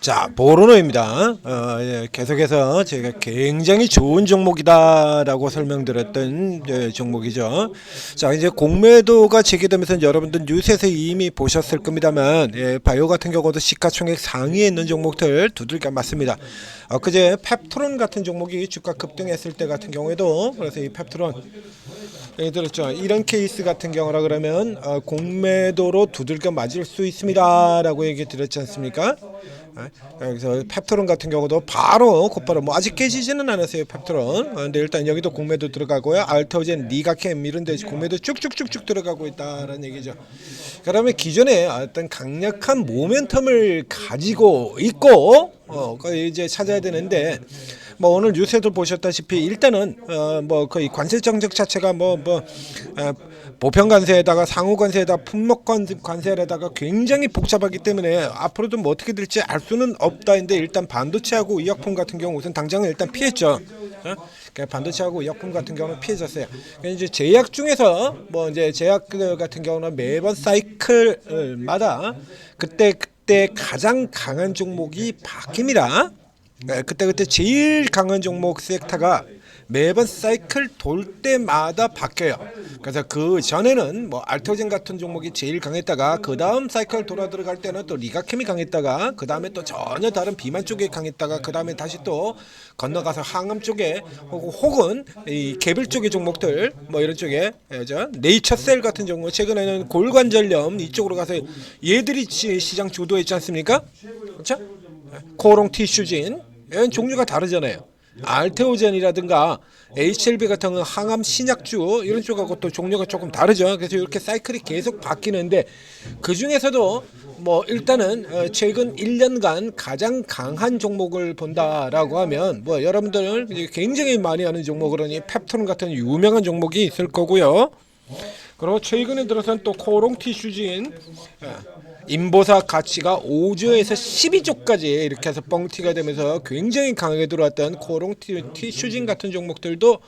자, 보로노입니다. 계속해서 제가 굉장히 좋은 종목이다라고 설명드렸던 종목이죠. 자, 이제 공매도가 제기되면서 여러분들 뉴스에서 이미 보셨을 겁니다만, 바이오 같은 경우도 시가총액 상위에 있는 종목들 두들겨 맞습니다. 그제 펩트론 같은 종목이 주가 급등했을 때 같은 경우에도 그래서 이 펩트론 들었죠. 이런 케이스 같은 경우라 그러면 공매도로 두들겨 맞을 수 있습니다라고 얘기 드렸지 않습니까? 그래서 펩트론 같은 경우도 곧바로 뭐 아직 깨지지는 않았어요. 펩트론. 근데 일단 여기도 공매도 들어가고요. 알테오젠, 니가캠 이런 데 공매도 쭉쭉쭉쭉 들어가고 있다라는 얘기죠. 그러면 기존에 어떤 강력한 모멘텀을 가지고 있고 이제 찾아야 되는데 뭐 오늘 뉴스에도 보셨다시피 일단은 뭐 거의 관세 정책 자체가 보편 관세에다가 상호 관세에다가 품목 관세에다가 굉장히 복잡하기 때문에 앞으로도 뭐 어떻게 될지 알 수는 없다인데 일단 반도체하고 의약품 같은 경우 우선 당장은 일단 피했죠. 반도체하고 의약품 같은 경우는 피해졌어요. 이제 제약 중에서 뭐 이제 제약 같은 경우는 매번 사이클마다 그때 가장 강한 종목이 바뀝니다. 그때 제일 강한 종목 섹터가 매번 사이클 돌 때마다 바뀌어요. 그래서 그 전에는 뭐 알토젠 같은 종목이 제일 강했다가 그 다음 사이클 돌아 들어갈 때는 또 리가캠이 강했다가 그 다음에 또 전혀 다른 비만 쪽에 강했다가 그 다음에 다시 또 건너가서 항암 쪽에 혹은 이 개별 쪽의 종목들 뭐 이런 쪽에 네이처셀 같은 종목 최근에는 골관절염 이쪽으로 가서 얘들이 시장 주도했지 않습니까? 그렇죠? 코롱 티슈진 이런 종류가 다르잖아요. 알테오젠이라든가 HLB 같은 항암 신약주 이런 쪽하고 또 종류가 조금 다르죠. 그래서 이렇게 사이클이 계속 바뀌는데 그 중에서도 뭐 일단은 최근 1년간 가장 강한 종목을 본다라고 하면 뭐 여러분들 굉장히 많이 아는 종목으로니 펩톤 같은 유명한 종목이 있을 거고요. 그리고 최근에 들어선 또 코롱 티슈진 인보사 가치가 5조에서 12조까지 이렇게 해서 뻥튀가 되면서 굉장히 강하게 들어왔던 코롱 티슈진 같은 종목들도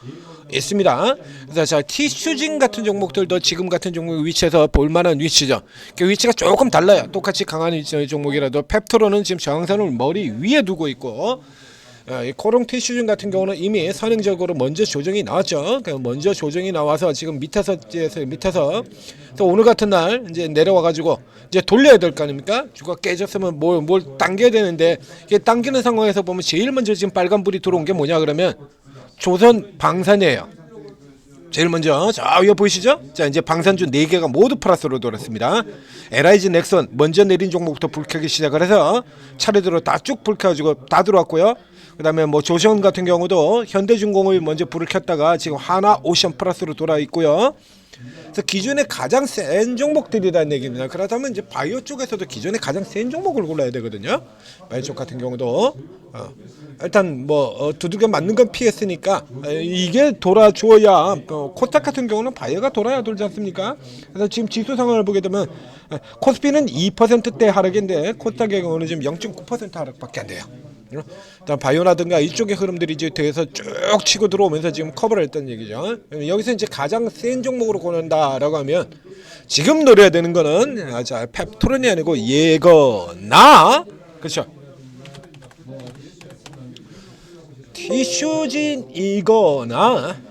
있습니다. 그래서 자 티슈진 같은 종목들도 지금 같은 종목 위치에서 볼만한 위치죠. 그 위치가 조금 달라요. 똑같이 강한 위치의 종목이라도 펩토로는 지금 저항선을 머리 위에 두고 있고 이 코롱 티슈진 같은 경우는 이미 선행적으로 먼저 조정이 나왔죠. 먼저 조정이 나와서 지금 밑에서 또 오늘 같은 날 이제 내려와가지고 이제 돌려야 될 거 아닙니까? 주가 깨졌으면 뭘 당겨야 되는데 이게 당기는 상황에서 보면 제일 먼저 지금 빨간불이 들어온 게 뭐냐 그러면 조선 방산이에요. 제일 먼저 자 위에 보이시죠? 자 이제 방산주 4개가 모두 플러스로 돌았습니다. LIG 넥슨 먼저 내린 종목부터 불켜기 시작을 해서 차례대로 다 쭉 불켜가지고 다 들어왔고요. 그다음에 뭐 조선 같은 경우도 현대중공업이 먼저 불을 켰다가 지금 하나 오션 플러스로 돌아 있고요. 그래서 기존에 가장 센 종목들이라는 얘기입니다. 그렇다면 이제 바이오 쪽에서도 기존에 가장 센 종목을 골라야 되거든요. 바이오 쪽 같은 경우도 일단 뭐 두들겨 맞는 건 피했으니까 이게 돌아줘야 코스닥 같은 경우는 바이오가 돌아야 돌지 않습니까? 그래서 지금 지수 상황을 보게 되면 코스피는 2%대 하락인데 코스닥의 경우는 지금 0.9% 하락밖에 안 돼요. 바이오라든가 이쪽의 흐름들이 이제 뒤에서 쭉 치고 들어오면서 지금 커버를 했던 얘기죠. 여기서 이제 가장 센 종목으로 고른다라고 하면 지금 노려야 되는 거는 자 펩토론이 아니고 예거나 그렇죠. 티슈진이거나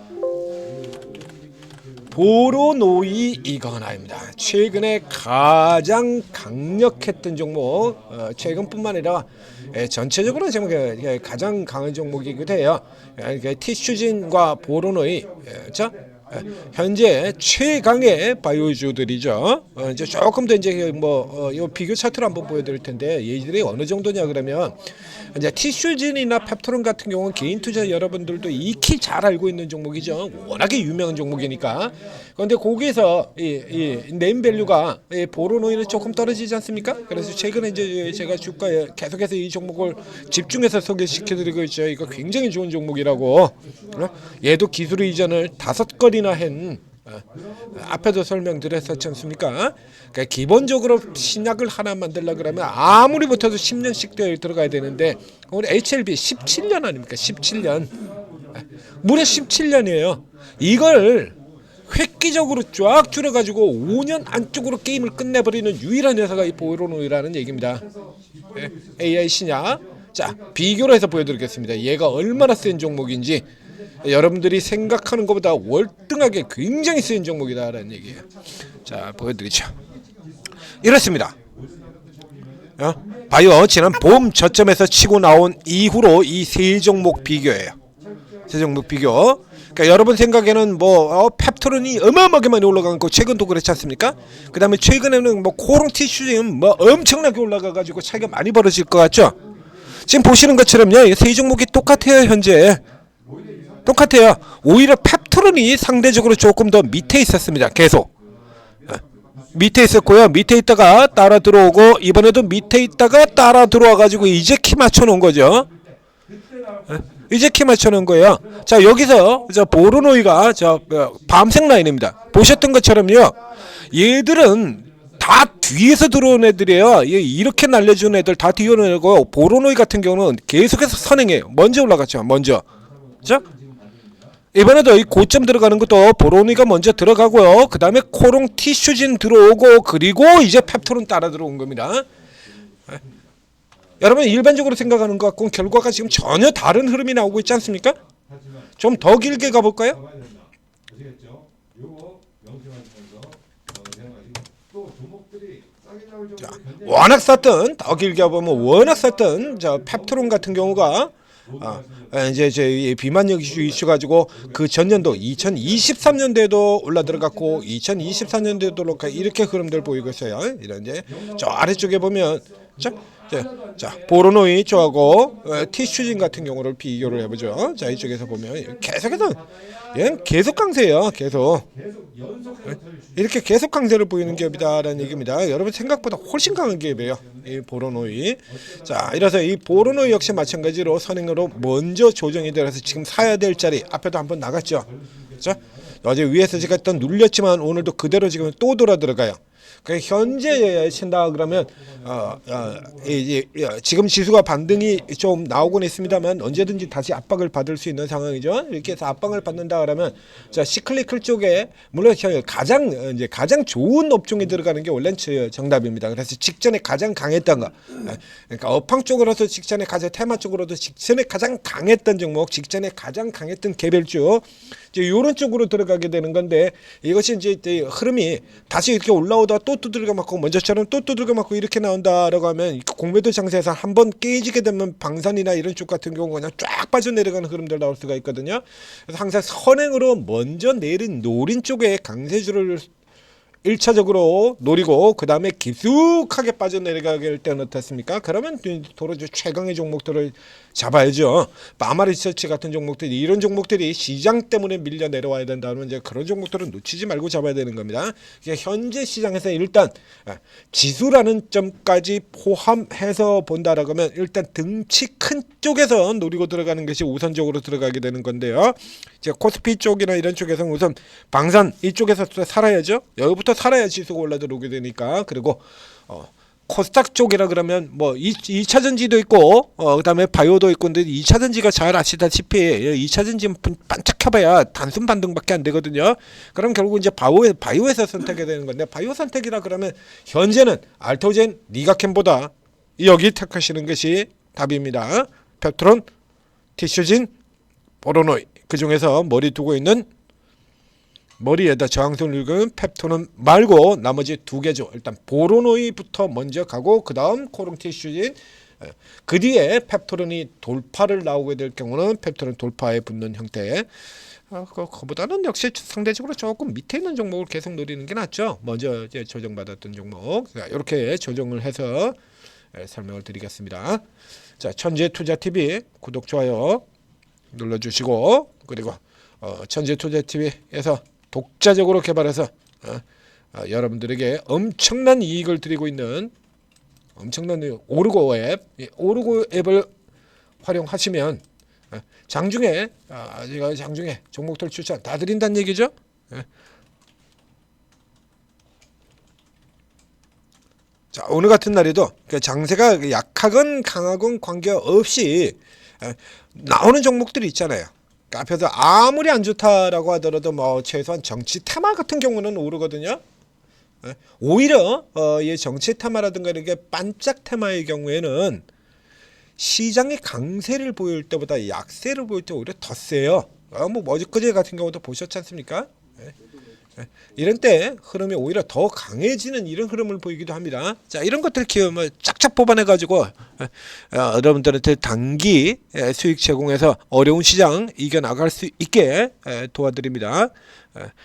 보로노이이거나입니다. 최근에 가장 강력했던 종목, 최근뿐만 아니라 전체적으로 지금 가장 강한 종목이기도 해요. 티슈진과 보로노이, 그렇죠? 현재 최강의 바이오주들이죠. 이제 조금 더 이제 이 비교 차트를 한번 보여드릴 텐데 얘들이 어느 정도냐 그러면 이제 티슈진이나 펩토론 같은 경우는 개인 투자 여러분들도 익히 잘 알고 있는 종목이죠. 워낙에 유명한 종목이니까. 그런데 거기에서 이 네임밸류가 보로노이는 조금 떨어지지 않습니까? 그래서 최근에 이제 제가 주가에 계속해서 이 종목을 집중해서 소개시켜드리고 있죠. 이거 굉장히 좋은 종목이라고. 얘도 기술 이전을 5건이나 한 앞에도 설명드렸었지 않습니까? 그러니까 기본적으로 신약을 하나 만들려 그러면 아무리 못해도 10년씩 들어가야 되는데 우리 HLB 17년 아닙니까? 17년 무려 17년이에요. 이걸 획기적으로 쫙 줄여가지고 5년 안쪽으로 게임을 끝내버리는 유일한 회사가 이 보로노이라는 얘기입니다. 네, AI 신약. 자, 비교로 해서 보여드리겠습니다. 얘가 얼마나 센 종목인지 여러분들이 생각하는 것보다 월등하게 굉장히 센 종목이다라는 얘기예요. 자, 보여드리죠. 이렇습니다. 봐요. 지난 봄 저점에서 치고 나온 이후로 이 세 종목 비교예요. 세 종목 비교. 그러니까 여러분 생각에는 뭐 펩토론이 어마어마하게 많이 올라간 거 최근도 그렇지 않습니까? 그 다음에 최근에는 뭐 코롱 티슈는 뭐 엄청나게 올라가가지고 차이가 많이 벌어질 것 같죠? 지금 보시는 것처럼요, 이 세 종목이 똑같아요. 현재 똑같아요. 오히려 펩토론이 상대적으로 조금 더 밑에 있었습니다. 계속 밑에 있었고요. 밑에 있다가 따라 들어오고 이번에도 밑에 있다가 따라 들어와가지고 이제 키 맞춰 놓은 거죠. 이제 키 맞춰 놓은 거예요. 자, 여기서 저 보로노이가 저 밤색 라인입니다. 보셨던 것처럼요, 얘들은 다 뒤에서 들어온 애들이에요. 이렇게 날려준 애들 다 뒤에 오는 애고, 보로노이 같은 경우는 계속해서 선행해요. 먼저 올라갔죠. 먼저. 자, 이번에도 이 고점 들어가는 것도 보로니가 먼저 들어가고요. 그 다음에 코롱 티슈진 들어오고, 그리고 이제 펩토론 따라 들어온 겁니다. 여러분 일반적으로 생각하는 것 같고 결과가 지금 전혀 다른 흐름이 나오고 있지 않습니까? 좀 더 길게 가볼까요? 자, 워낙 쌌던, 더 길게 보면 워낙 쌌던 저 펩토론 같은 경우가 이제 비만력 이슈 가지고 그 전년도 2023년도에도 올라 들어갔고 2024년도에도 이렇게 흐름들 보이고 있어요. 이런 이제 저 아래쪽에 보면 자 보로노이 쪽하고 티슈진 같은 경우를 비교를 해보죠. 자, 이쪽에서 보면 계속해서 얘는 계속 강세예요. 계속 이렇게 계속 강세를 보이는 기업이다라는 얘기입니다. 여러분 생각보다 훨씬 강한 기업이에요, 이 보로노이. 자, 이래서 이 보로노이 역시 마찬가지로 선행으로 먼저 조정이 되어서 지금 사야 될 자리 앞에도 한번 나갔죠. 자, 어제 위에서 제가 또 눌렸지만 오늘도 그대로 지금 또 돌아 들어가요. 현재 친다 그러면 지금 지수가 반등이 좀 나오곤 있습니다만 언제든지 다시 압박을 받을 수 있는 상황이죠. 이렇게 해서 압박을 받는다 그러면 자, 시클리클 쪽에 물론 가장 좋은 업종에 들어가는 게 원래는 정답입니다. 그래서 직전에 가장 강했던 거, 그러니까 업황 쪽으로서 직전에 가장 테마 쪽으로도 직전에 가장 강했던 종목, 직전에 가장 강했던 개별주, 이제 이런 쪽으로 들어가게 되는 건데, 이것이 이제 흐름이 다시 이렇게 올라오다 또 두들겨 맞고 먼저처럼 또 두들겨 맞고 이렇게 나온다라고 하면 공매도 장세에서 한번 깨지게 되면 방산이나 이런 쪽 같은 경우 그냥 쫙 빠져 내려가는 흐름들 나올 수가 있거든요. 그래서 항상 선행으로 먼저 노린 쪽에 강세주를 1차적으로 노리고 그 다음에 깊숙하게 빠져내려가게 될 때는 어떻습니까? 그러면 도로 최강의 종목들을 잡아야죠. 마마 리서치 같은 종목들이, 이런 종목들이 시장 때문에 밀려 내려와야 된다면 이제 그런 종목들은 놓치지 말고 잡아야 되는 겁니다. 현재 시장에서 일단 지수라는 점까지 포함해서 본다라고 하면 일단 등치 큰 쪽에서 노리고 들어가는 것이 우선적으로 들어가게 되는 건데요. 이제 코스피 쪽이나 이런 쪽에서는 우선 방산 이쪽에서 살아야죠. 여기부터 살아야 지수가 올라 들어오게 되니까. 그리고 코스닥 쪽이라 그러면 뭐 2차전지도 있고 그다음에 바이오도 있고, 근데 2차전지가 잘 아시다시피 2차전지는 반짝해봐야 단순 반등밖에 안 되거든요. 그럼 결국 이제 바이오에서 선택해야 되는 건데, 바이오 선택이라 그러면 현재는 알토젠, 니가캠보다 여기 택하시는 것이 답입니다. 펩토론, 티슈진, 보로노이, 그 중에서 머리 두고 있는 머리에다 저항선을 읽은 펩토론 말고 나머지 두 개죠. 일단 보로노이부터 먼저 가고 그 다음 코롱 티슈진, 그 뒤에 펩토론이 돌파를 나오게 될 경우는 펩토론 돌파에 붙는 형태. 그보다는 역시 상대적으로 조금 밑에 있는 종목을 계속 노리는 게 낫죠. 먼저 이제 조정받았던 종목, 이렇게 조정을 해서 설명을 드리겠습니다. 자, 천재투자TV 구독, 좋아요 눌러주시고, 그리고 천재투자TV에서 독자적으로 개발해서 여러분들에게 엄청난 이익을 드리고 있는 엄청난 오르고 앱을 활용하시면 장중에 제가 장중에 종목들 추천 다 드린다는 얘기죠. 자, 오늘 같은 날에도 장세가 약하건 강하건 관계없이 나오는 종목들이 있잖아요. 앞에서 아무리 안 좋다라고 하더라도 뭐 최소한 정치 테마 같은 경우는 오르거든요. 예. 오히려 이 정치 테마라든가 이렇게 반짝 테마의 경우에는 시장이 강세를 보일 때보다 약세를 보일 때 오히려 더 세요. 뭐 어저께 같은 경우도 보셨지 않습니까? 예. 예. 이런 때 흐름이 오히려 더 강해지는 이런 흐름을 보이기도 합니다. 자, 이런 것들 키우면 쫙쫙 뽑아내 가지고 여러분들한테 단기 수익 제공해서 어려운 시장 이겨 나갈 수 있게 도와드립니다.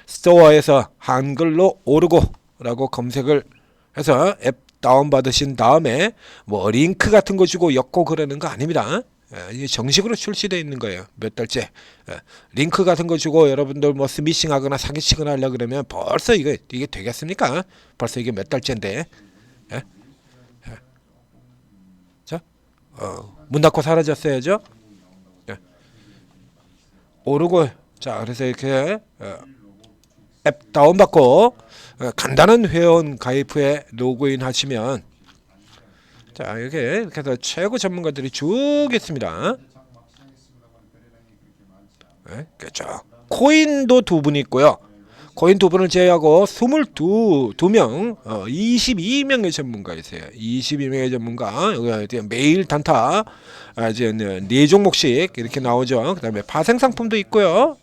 스토어에서 한글로 오르고라고 검색을 해서 앱 다운 받으신 다음에 뭐 링크 같은 거 주고 엮고 그러는 거 아닙니다. 이게 정식으로 출시되어 있는 거예요. 몇 달째. 링크 같은 거 주고 여러분들 뭐 스미싱하거나 사기치거나 하려 그러면 벌써 이게 되겠습니까? 벌써 이게 몇 달째인데. 자, 문 닫고 사라졌어야죠. 오르고. 자, 그래서 이렇게 앱 다운받고 간단한 회원 가입 후에 로그인 하시면 자, 이렇게 해서 최고 전문가들이 쭉 있습니다. 네, 그렇죠. 코인도 두 분 있고요. 코인 두 분을 제외하고 22명, 22명의 전문가 있어요. 22명의 전문가. 여기 매일 단타 이제 4종목씩 이렇게 나오죠. 그다음에 파생 상품도 있고요.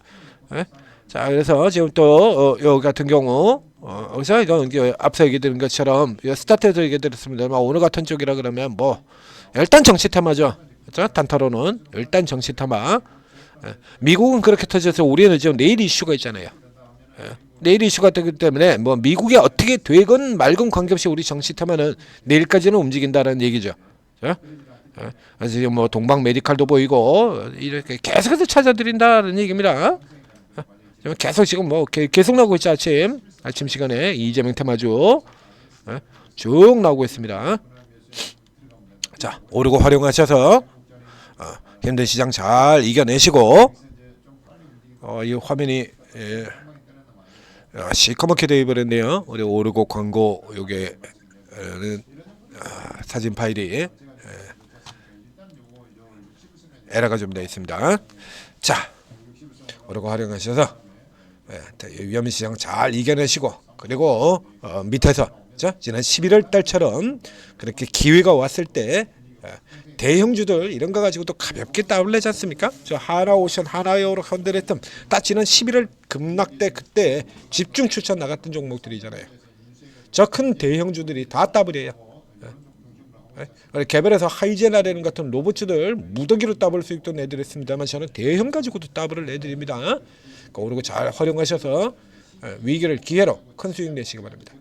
네. 자, 그래서 지금 또 여기 같은 경우 그래서 앞서 얘기 드린 것처럼 스타트에서 얘기 드렸습니다. 오늘 같은 쪽이라 그러면 뭐 일단 정치 테마죠. 그렇죠? 단타로는 일단 정치 테마. 미국은 그렇게 터져서 우리는 지금 내일 이슈가 있잖아요. 내일 이슈가 되기 때문에 뭐 미국이 어떻게 되건 말건 관계없이 우리 정치 테마는 내일까지는 움직인다라는 얘기죠. 그렇죠? 그래서 지금 뭐 동방 메디칼도 보이고 이렇게 계속해서 찾아드린다는 얘기입니다. 계속 지금 뭐 계속 나오고 있죠. 아침 시간에 이재명 테마주 쭉 나오고 있습니다. 자, 오르고 활용하셔서 힘든 시장 잘 이겨내시고 이 화면이 시커멓게 되어 버렸네요. 우리 오르고 광고 요게 사진 파일이 에러가 좀 되어 있습니다. 자, 오르고 활용하셔서 위험 시장 잘 이겨내시고 그리고 밑에서 지난 11월 달처럼 그렇게 기회가 왔을 때 대형주들 이런 거 가지고 또 가볍게 다운내지 않습니까? 저 하나오션, 하나여로 헌드레텀 딱 지난 11월 급락 때 그때 집중 추천 나갔던 종목들이잖아요. 저 큰 대형주들이 다 더블이에요. 개별해서 하이제나라는 같은 로봇주들 무더기로 더블 수익도 내드렸습니다만 저는 대형 가지고도 더블을 내드립니다. 오르고 잘 활용하셔서 위기를 기회로 큰 수익 내시기 바랍니다.